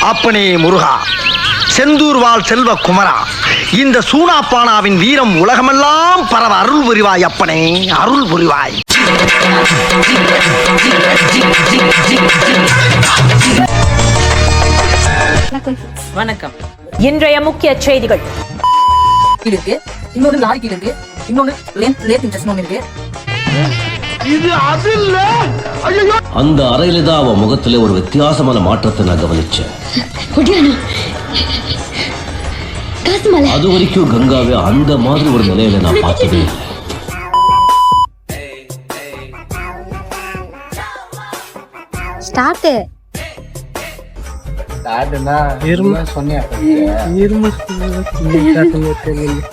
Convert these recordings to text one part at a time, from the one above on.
அப்பனே முருகா, செந்தூர் வாழ் செல்வ குமரா, இந்த சூனாப்பானாவின் வீரம் உலகமெல்லாம் பரவ அருள் புரிவாய் அப்பனே, அருள் புரிவாய். வணக்கம். இன்றைய முக்கிய செய்திகள் இருக்கு, இன்னொரு லாரிக்கு இருக்கு, இன்னொன்னு லேத் இன்ஜெக்ஷன் இருக்கு. இது அது இல்ல. அந்த அறையில தான் அவன் முகத்துல ஒரு வித்தியாசமான மாற்றத்தை நான் கவனிச்சேன். அது வரைக்கும் கங்காவே அந்த மாதிரி ஒரு நிலையில நான் பார்த்ததே இல்லை.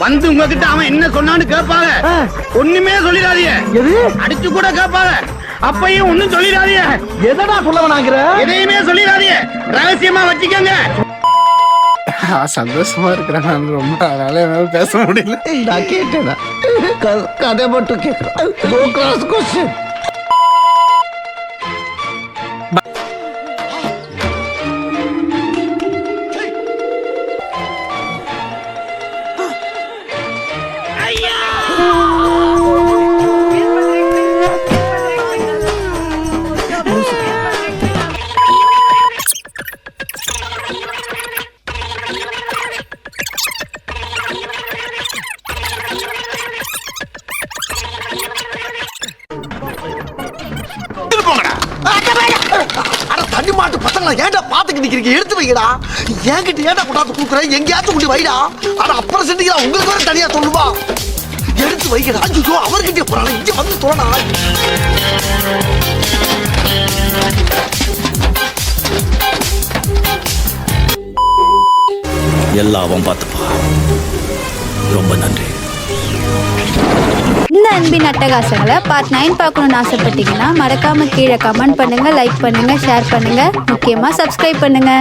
வந்து உங்ககிட்ட அவன் என்ன சொன்னான்னு கேட்பாங்க, ஒண்ணுமே சொல்லிடாதீங்க. அடிச்சு கூட கேட்பாங்க, அப்பையும் ஒண்ணும் சொல்லிடாதீங்க. எதடா சொல்ல வேணாங்கிற? எதையுமே சொல்லிடாதீங்க, ரகசியமா வச்சுக்கோங்க. சந்தோஷமா இருக்கிறேன், ரொம்ப அதனால என்னால பேச முடியல. நான் கேட்டேன், கதை மட்டும் கேட்கிறேன். தண்ணி மாட்டு பசங்களா ஏன்டா பாத்துக்கு நிக்கிறீங்க? எடுத்து வைக்கடா. என்கிட்ட ஏன்டா கொண்டாந்து கொடுக்குறேன்? எங்கேயாச்சும் கொண்டு வைடா. ஆனா அப்புறம் செஞ்சுக்கிறா, உங்களுக்கு வேற தனியா சொல்லுவா. எடுத்து வைக்கடா. ஐயோ, அவர்கிட்ட போறாங்க, இங்க வந்து தோணா. எல்லாம் அவன் பார்த்துப்பா. ரொம்ப நன்றி. இந்த அன்பின் அட்டகாசங்களை பார்ட் 9 பார்க்கணும்னு ஆசைப்பட்டீங்கன்னா மறக்காம கீழே கமெண்ட் பண்ணுங்க, லைக் பண்ணுங்க, ஷேர் பண்ணுங்க, முக்கியமா சப்ஸ்கிரைப் பண்ணுங்க.